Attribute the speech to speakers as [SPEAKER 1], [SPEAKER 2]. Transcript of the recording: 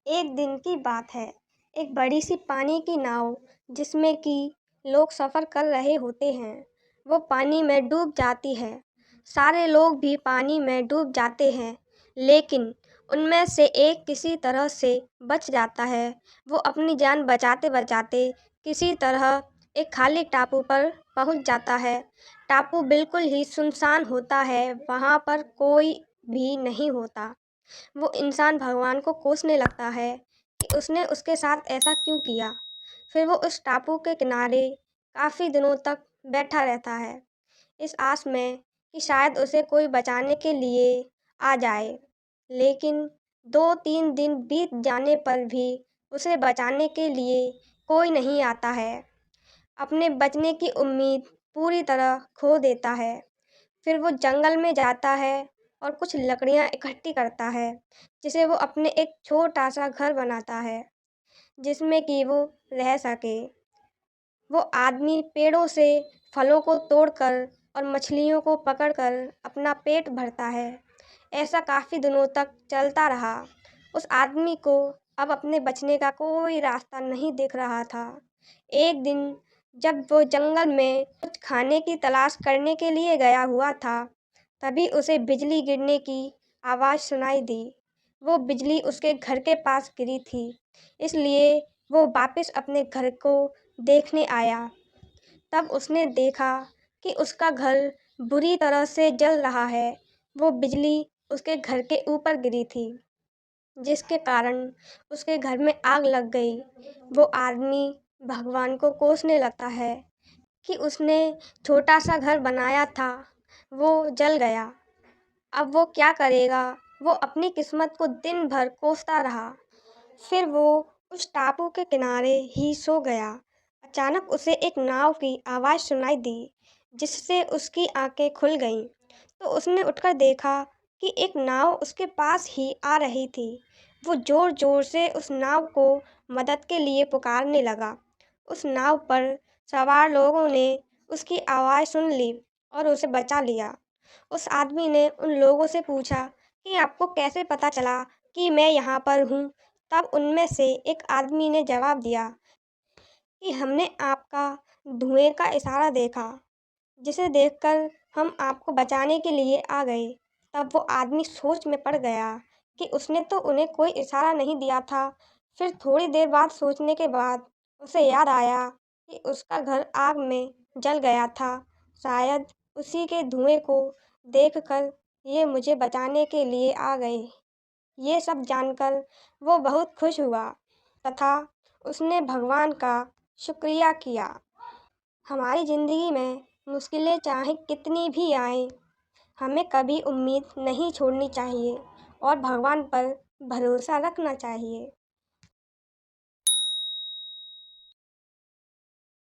[SPEAKER 1] एक दिन की बात है। एक बड़ी सी पानी की नाव जिसमें कि लोग सफ़र कर रहे होते हैं, वो पानी में डूब जाती है। सारे लोग भी पानी में डूब जाते हैं, लेकिन उनमें से एक किसी तरह से बच जाता है। वो अपनी जान बचाते-बचाते किसी तरह एक खाली टापू पर पहुंच जाता है। टापू बिल्कुल ही सुनसान होता है, वहाँ पर कोई भी नहीं होता। वो इंसान भगवान को कोसने लगता है कि उसने उसके साथ ऐसा क्यों किया। फिर वो उस टापू के किनारे काफ़ी दिनों तक बैठा रहता है, इस आस में कि शायद उसे कोई बचाने के लिए आ जाए। लेकिन 2-3 दिन बीत जाने पर भी उसे बचाने के लिए कोई नहीं आता है। अपने बचने की उम्मीद पूरी तरह खो देता है। फिर वो जंगल में जाता है और कुछ लकड़ियाँ इकट्ठी करता है, जिसे वो अपने एक छोटा-सा घर बनाता है, जिसमें कि वो रह सके। वो आदमी पेड़ों से फलों को तोड़कर और मछलियों को पकड़कर अपना पेट भरता है। ऐसा काफ़ी दिनों तक चलता रहा। उस आदमी को अब अपने बचने का कोई रास्ता नहीं दिख रहा था। एक दिन जब वो जंगल में कुछ खाने की तलाश करने के लिए गया हुआ था, तभी उसे बिजली गिरने की आवाज़ सुनाई दी। वो बिजली उसके घर के पास गिरी थी, इसलिए वो वापस अपने घर को देखने आया। तब उसने देखा कि उसका घर बुरी तरह से जल रहा है। वो बिजली उसके घर के ऊपर गिरी थी, जिसके कारण उसके घर में आग लग गई। वो आदमी भगवान को कोसने लगता है कि उसने छोटा-सा घर बनाया था, वो जल गया। अब वो क्या करेगा? वो अपनी किस्मत को दिन भर कोसता रहा। फिर वो उस टापू के किनारे ही सो गया। अचानक उसे एक नाव की आवाज़ सुनाई दी, जिससे उसकी आंखें खुल गईं। तो उसने उठकर देखा कि एक नाव उसके पास ही आ रही थी। वो ज़ोर-ज़ोर से उस नाव को मदद के लिए पुकारने लगा। उस नाव पर सवार लोगों ने उसकी आवाज़ सुन ली और उसे बचा लिया। उस आदमी ने उन लोगों से पूछा कि आपको कैसे पता चला कि मैं यहाँ पर हूँ? तब उनमें से एक आदमी ने जवाब दिया कि हमने आपका धुएं का इशारा देखा, जिसे देखकर हम आपको बचाने के लिए आ गए। तब वो आदमी सोच में पड़ गया कि उसने तो उन्हें कोई इशारा नहीं दिया था। फिर थोड़ी देर बाद सोचने के बाद उसे याद आया कि उसका घर आग में जल गया था। शायद उसी के धुएं को देखकर ये मुझे बचाने के लिए आ गए। ये सब जानकर वो बहुत खुश हुआ तथा उसने भगवान का शुक्रिया किया। हमारी ज़िंदगी में मुश्किलें चाहे कितनी भी आएं, हमें कभी उम्मीद नहीं छोड़नी चाहिए और भगवान पर भरोसा रखना चाहिए।